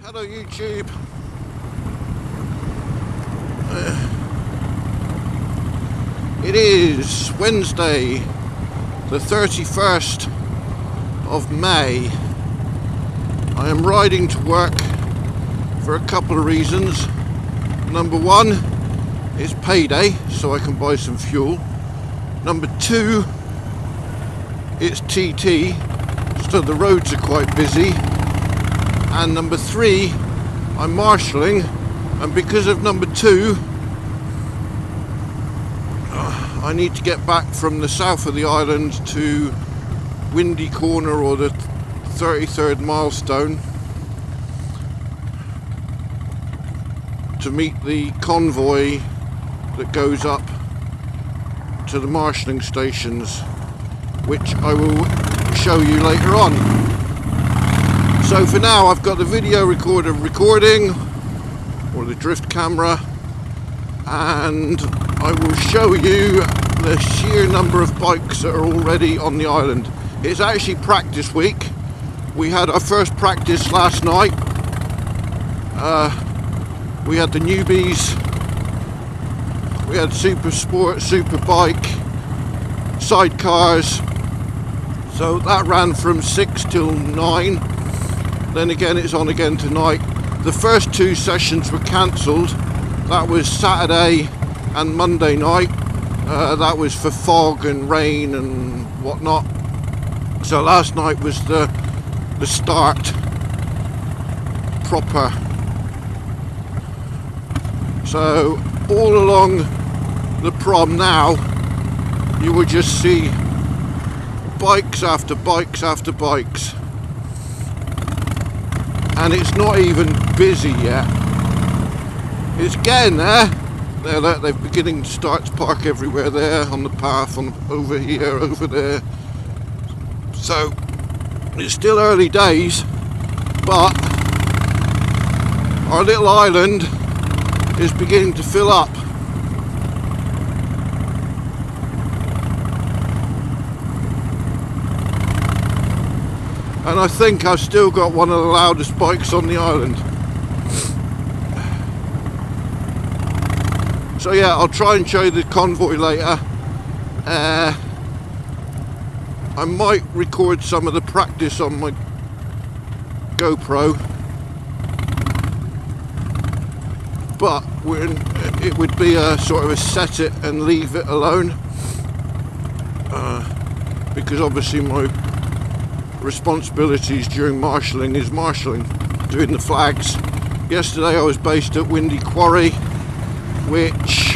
Hello YouTube. It is Wednesday the 31st of May. I am riding to work for a couple of reasons. Number one, it's payday, so I can buy some fuel. Number two, it's TT, so the roads are quite busy. And number three, I'm marshalling, and because of number two, I need to get back from the south of the island to Windy Corner, or the 33rd milestone, to meet the convoy that goes up to the marshalling stations, which I will show you later on. So for now, I've got the video recorder recording, or the drift camera, and I will show you the sheer number of bikes that are already on the island. It's actually practice week. We had our first practice last night. We had the newbies, we had super sport, super bike, sidecars, so that ran from 6 till 9. Then again, it's on again tonight. The first two sessions were cancelled. That was Saturday and Monday night. That was for fog and rain and whatnot. So last night was the start proper. So all along the prom now, you will just see bikes after bikes after bikes. And it's not even busy yet. It's getting there. They're beginning to start to park everywhere there, on the path, over here, over there. So it's still early days, but our little island is beginning to fill up. And I think I've still got one of the loudest bikes on the island. So yeah, I'll try and show you the convoy later. I might record some of the practice on my GoPro, but it would be a sort of a set it and leave it alone, because obviously my responsibilities during marshalling is marshalling, doing the flags. Yesterday I was based at Windy Quarry, which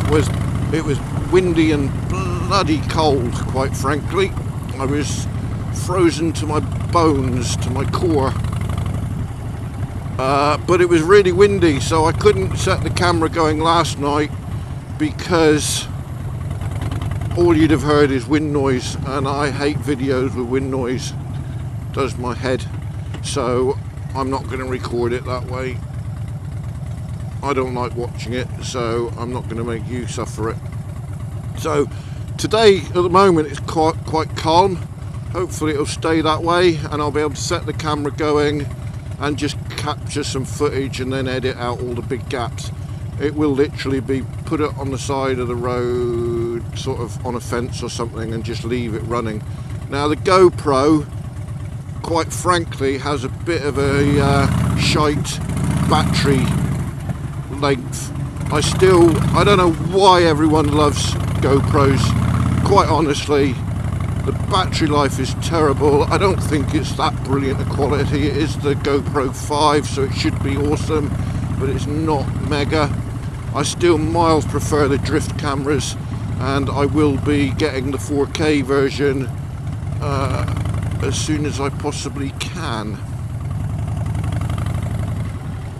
was windy and bloody cold, quite frankly. I was frozen to my bones, to my core, but it was really windy, so I couldn't set the camera going last night, because all you'd have heard is wind noise, and I hate videos with wind noise. It does my head. So I'm not going to record it that way. I don't like watching it, so I'm not going to make you suffer it. So today, at the moment, it's quite calm. Hopefully it'll stay that way, and I'll be able to set the camera going and just capture some footage and then edit out all the big gaps. It will literally be put it on the side of the road, sort of on a fence or something, and just leave it running. Now the GoPro, quite frankly, has a bit of a shite battery length. I don't know why everyone loves GoPros. Quite honestly, the battery life is terrible. I don't think it's that brilliant a quality. It is the GoPro 5, so it should be awesome, but it's not mega. I still miles prefer the drift cameras, and I will be getting the 4K version as soon as I possibly can.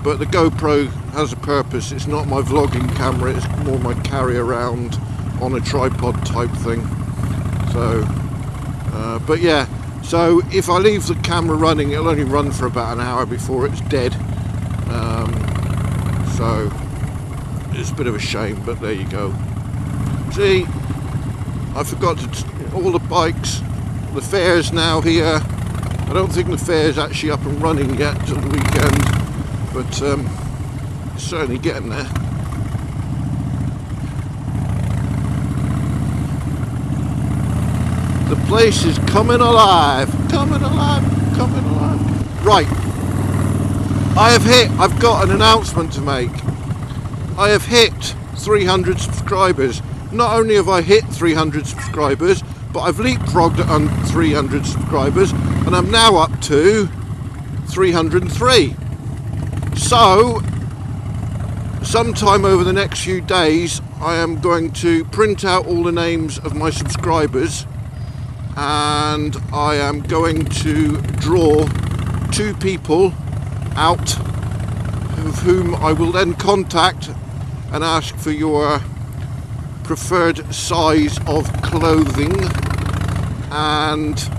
But the GoPro has a purpose. It's not my vlogging camera, it's more my carry around on a tripod type thing. So but yeah, so if I leave the camera running, it'll only run for about an hour before it's dead. So it's a bit of a shame, but there you go. See, I forgot to all the bikes, the fair's now here. I don't think the fair's actually up and running yet till the weekend, but it's certainly getting there. The place is coming alive, coming alive, coming alive. Right, I've got an announcement to make. I have hit 300 subscribers. Not only have I hit 300 subscribers, but I've leapfrogged on 300 subscribers, and I'm now up to 303. So, sometime over the next few days, I am going to print out all the names of my subscribers, and I am going to draw 2 people out, of whom I will then contact and ask for your preferred size of clothing, and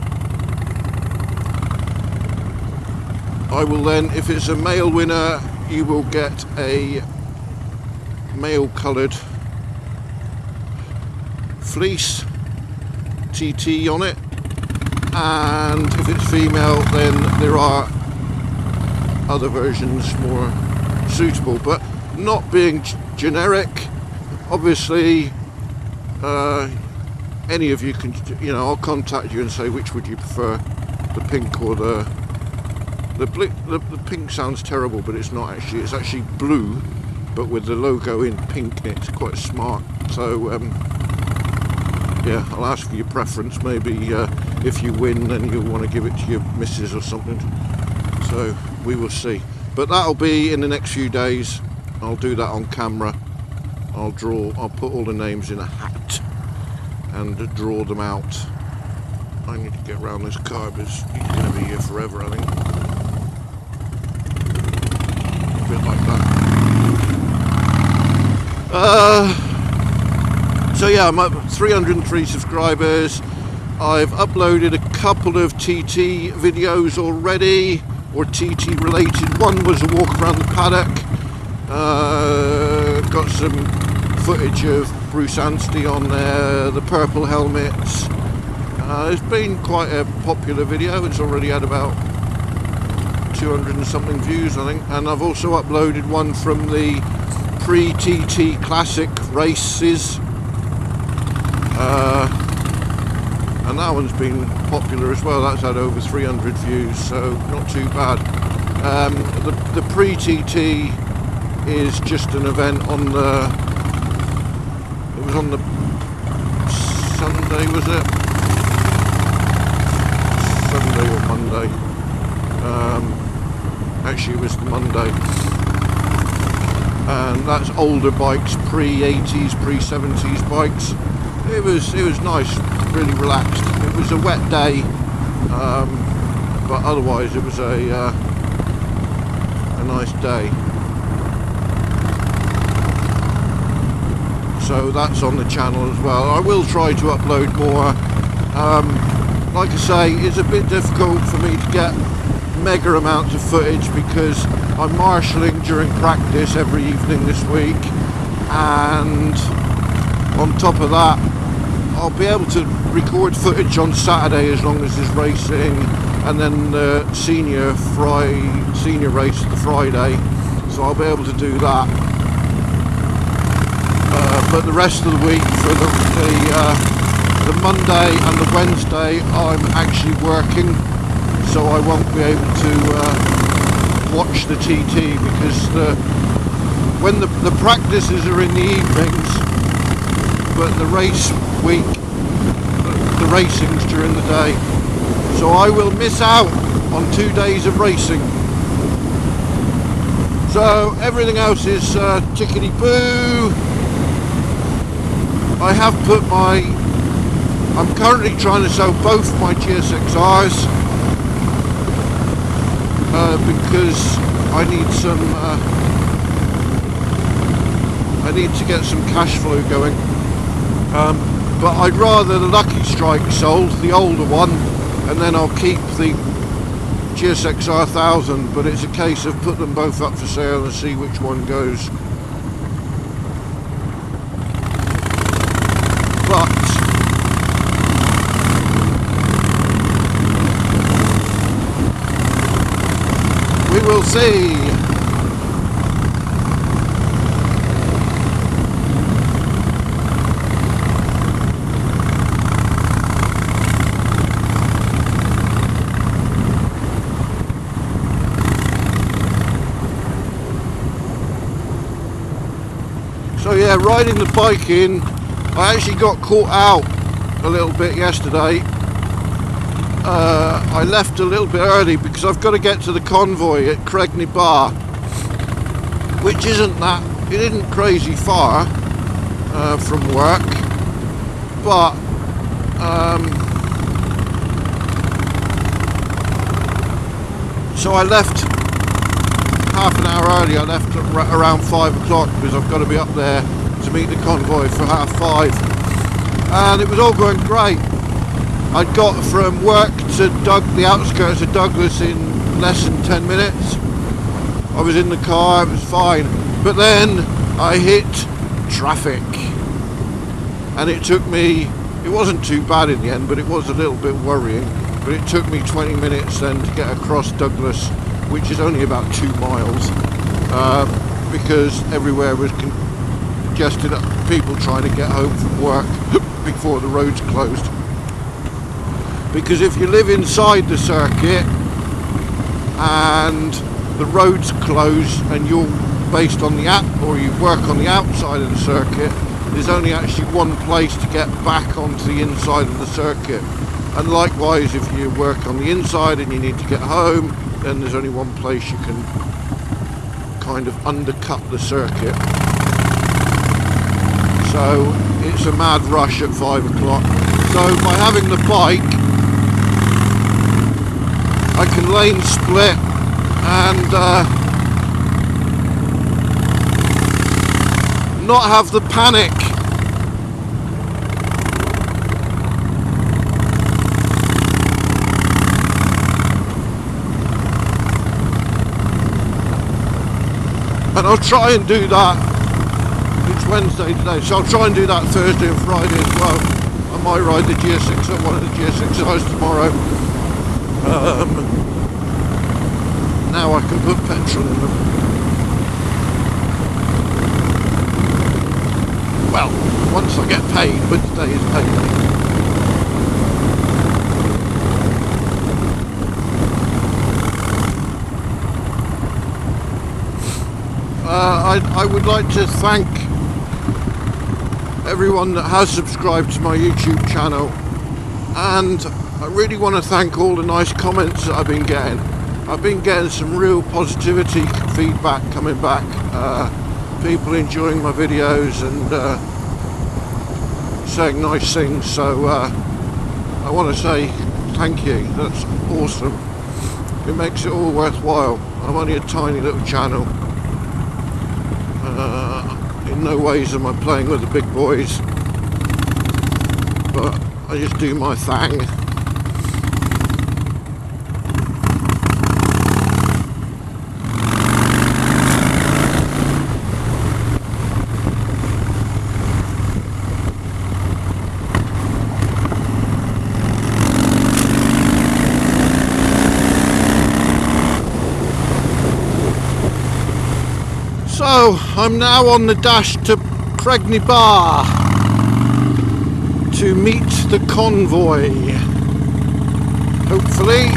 I will then, if it's a male winner, you will get a male coloured fleece TT on it, and if it's female then there are other versions more suitable, but not being generic. Obviously any of you can, I'll contact you and say which would you prefer, the pink or the pink. Sounds terrible, but it's not actually. It's actually blue, but with the logo in pink. It's quite smart. So yeah, I'll ask for your preference. Maybe if you win, then you'll want to give it to your missus or something. So we will see. But that'll be in the next few days. I'll do that on camera. I'll put all the names in a hat and draw them out. I need to get around this car because he's going to be here forever, I think. A bit like that. So yeah, I'm up 303 subscribers. I've uploaded a couple of TT videos already, or TT related. One was a walk around the paddock. Got some footage of Bruce Anstey on there, the purple helmets. It's been quite a popular video. It's already had about 200 and something views, I think. And I've also uploaded one from the pre-TT Classic races. And that one's been popular as well. That's had over 300 views, so not too bad. The pre-TT is just an event on the... It was on the Sunday, was it? Sunday or Monday. Actually it was the Monday. And that's older bikes, pre-80s, pre-70s bikes. It was nice, really relaxed. It was a wet day, but otherwise it was a nice day. So that's on the channel as well. I will try to upload more. Like I say, it's a bit difficult for me to get mega amounts of footage because I'm marshalling during practice every evening this week, and on top of that I'll be able to record footage on Saturday as long as there's racing, and then the senior race the Friday, so I'll be able to do that. But the rest of the week, for the Monday and the Wednesday, I'm actually working, so I won't be able to watch the TT because when the practices are in the evenings, but the race week, the racing's during the day, so I will miss out on 2 days of racing. So everything else is tickety-boo. I have put I'm currently trying to sell both my GSXRs because I need to get some cash flow going. But I'd rather the Lucky Strike sold, the older one, and then I'll keep the GSXR 1000, but it's a case of put them both up for sale and see which one goes. But We will see. So yeah, riding the bike in, I actually got caught out a little bit yesterday. I left a little bit early because I've got to get to the convoy at Cregney Bar, which it isn't crazy far from work, but so I left half an hour early. I left around 5 o'clock because I've got to be up there to meet the convoy for 5:30, and it was all going great. I'd got from work to the outskirts of Douglas in less than 10 minutes. I was in the car, it was fine. But then I hit traffic. And it wasn't too bad in the end, but it was a little bit worrying. But it took me 20 minutes then to get across Douglas, which is only about 2 miles, because everywhere was congested up, people trying to get home from work before the roads closed. Because if you live inside the circuit and the roads close and you're based on the app, or you work on the outside of the circuit, there's only actually one place to get back onto the inside of the circuit. And likewise, if you work on the inside and you need to get home, then there's only one place you can kind of undercut the circuit. So it's a mad rush at 5 o'clock. So by having the bike, I can lane split and not have the panic. And I'll try and do that. It's Wednesday today, so I'll try and do that Thursday and Friday as well. I might ride the GS6 at one of the GS6Is tomorrow. Now I can put petrol in them. Well, once I get paid, but today is payday. I would like to thank everyone that has subscribed to my YouTube channel, and I really want to thank all the nice comments that I've been getting. I've been getting some real positivity feedback coming back, people enjoying my videos and saying nice things, so I want to say thank you. That's awesome. It makes it all worthwhile. I'm only a tiny little channel. In no ways am I playing with the big boys, but I just do my thing. So I'm now on the dash to Cregney Bar to meet the convoy. Hopefully.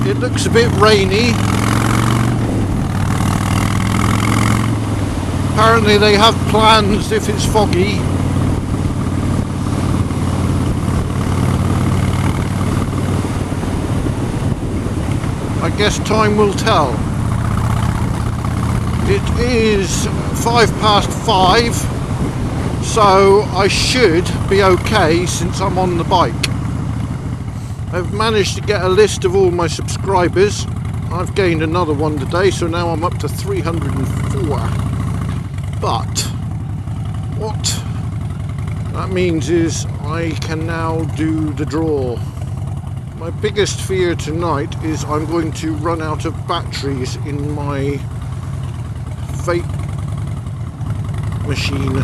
It looks a bit rainy. Apparently they have plans if it's foggy. I guess time will tell. It is 5:05, so I should be okay since I'm on the bike. I've managed to get a list of all my subscribers. I've gained another one today, so now I'm up to 304. But what that means is I can now do the draw. My biggest fear tonight is I'm going to run out of batteries in my vape machine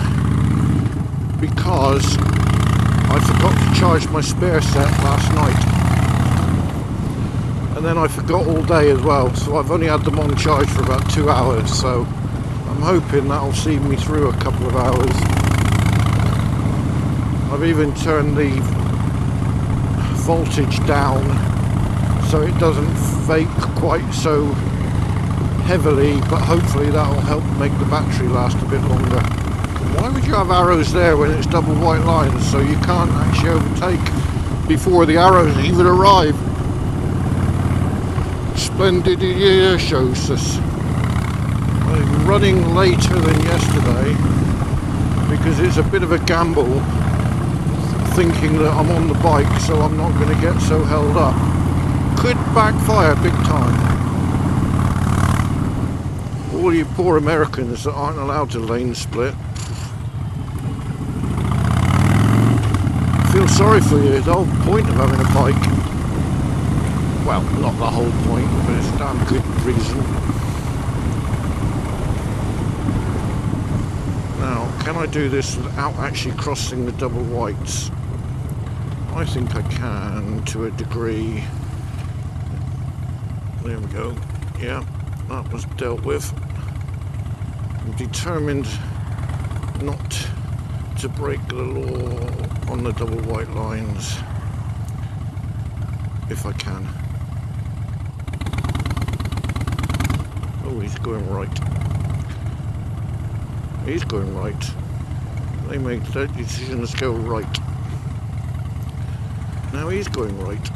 because I forgot to charge my spare set last night, and then I forgot all day as well, so I've only had them on charge for about 2 hours, so I'm hoping that'll see me through a couple of hours. I've even turned the voltage down so it doesn't vape quite so heavily, but hopefully that'll help make the battery last a bit longer. Why would you have arrows there when it's double white lines, so you can't actually overtake before the arrows even arrive? Splendid year shows us. I'm running later than yesterday because it's a bit of a gamble thinking that I'm on the bike, so I'm not going to get so held up. Could backfire big time. All you poor Americans that aren't allowed to lane split. I feel sorry for you. The whole point of having a bike, well, not the whole point, but it's a damn good reason. Now, can I do this without actually crossing the double whites? I think I can, to a degree. There we go. Yeah, that was dealt with. I'm determined not to break the law on the double white lines, if I can. Oh, he's going right. He's going right. They make their decisions go right. Now he's going right.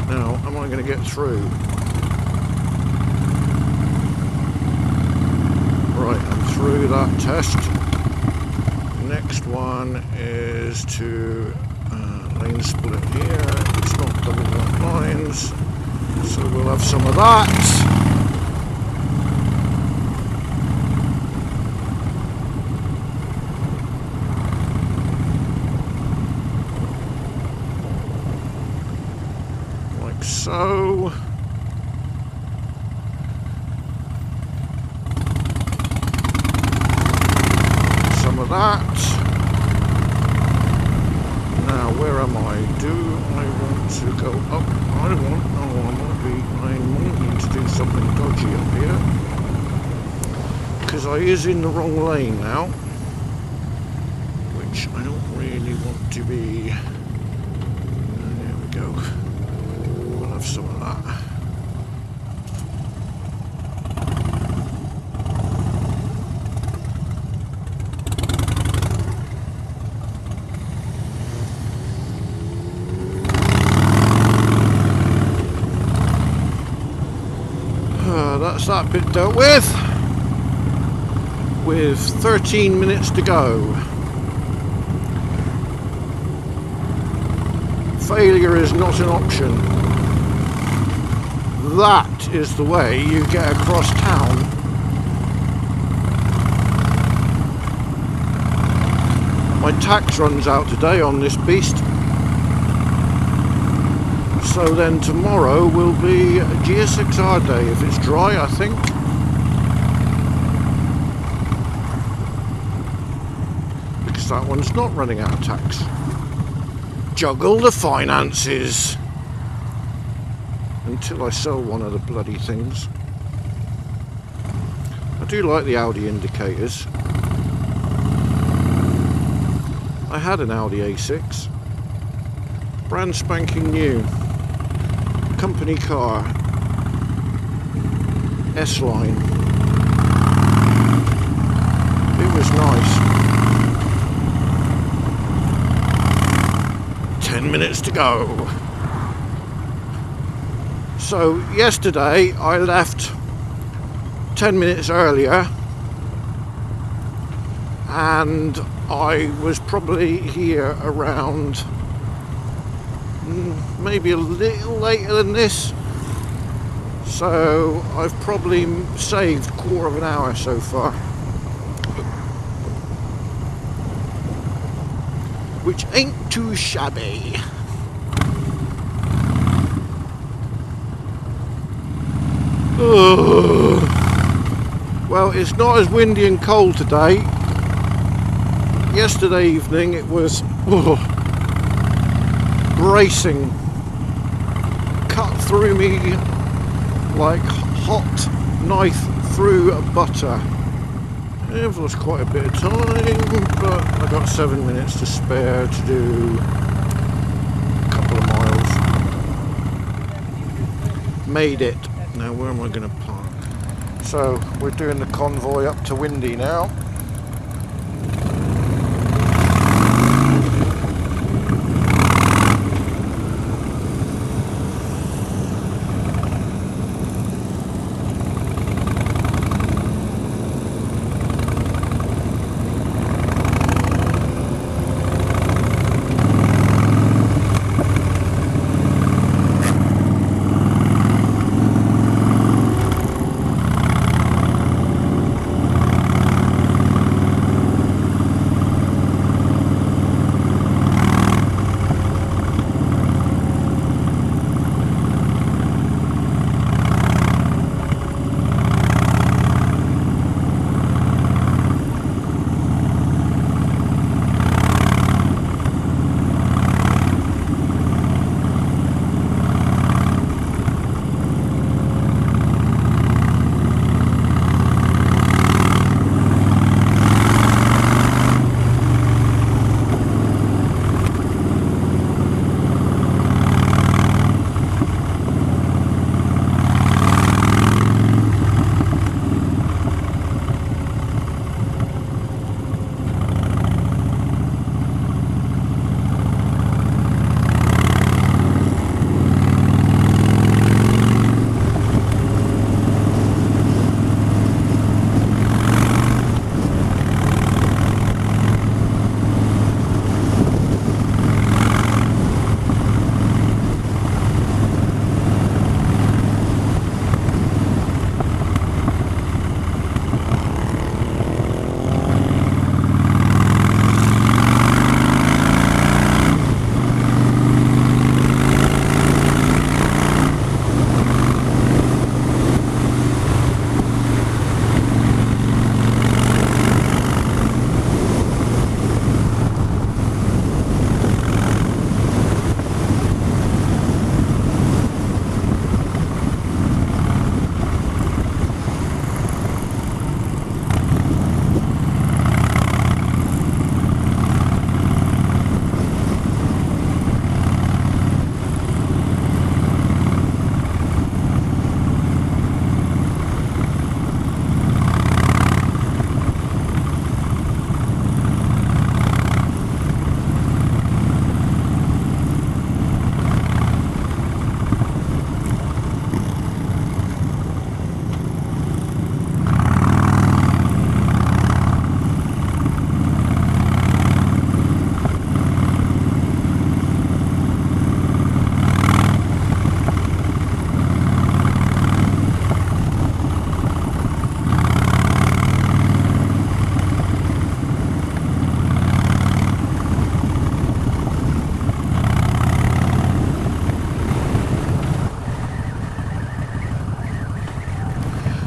Now, am I going to get through? Right, I'm through that test. Next one is to lane split here. It's not double white lines, so we'll have some of that. Like so. Some of that. Now, where am I? Do I want to go up? I might need to do something dodgy up here. Because I is in the wrong lane now. Which I don't really want to be. There we go. We'll have some of that. That's that bit dealt with 13 minutes to go. Failure is not an option. That is the way you get across town. My tax runs out today on this beast. So then tomorrow will be a GSXR day if it's dry, I think. Because that one's not running out of tax. Juggle the finances until I sell one of the bloody things. I do like the Audi indicators. I had an Audi A6, brand spanking new. Company car, S-Line. It was nice. 10 minutes to go. So yesterday I left 10 minutes earlier and I was probably here around maybe a little later than this, so I've probably saved a quarter of an hour so far, which ain't too shabby. Well, it's not as windy and cold today, Yesterday evening it was bracing, cut through me like hot knife through butter. It was quite a bit of time, but I got 7 minutes to spare to do a couple of miles. Made it. Now where am I going to park? So we're doing the convoy up to Windy now.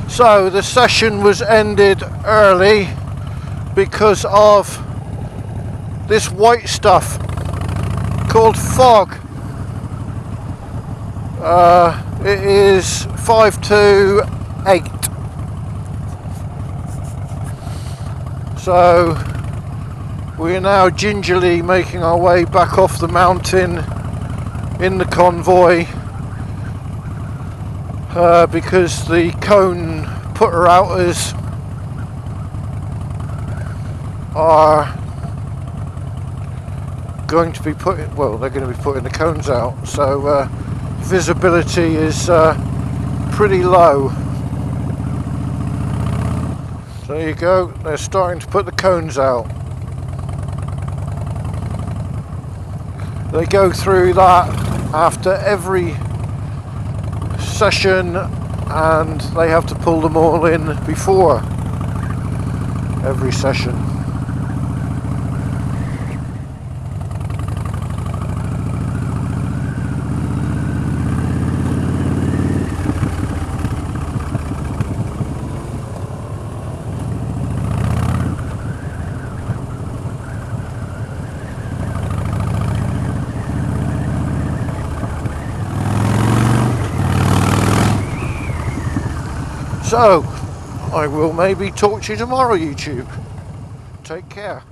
So the session was ended early because of this white stuff called fog. It is 5 to 8. So we are now gingerly making our way back off the mountain in the convoy because the cone putter outers are going to be putting, well, they're going to be putting the cones out, so visibility is pretty low. So there you go, they're starting to put the cones out. They go through that after every session and they have to pull them all in before every session. So I will maybe talk to you tomorrow, YouTube. Take care.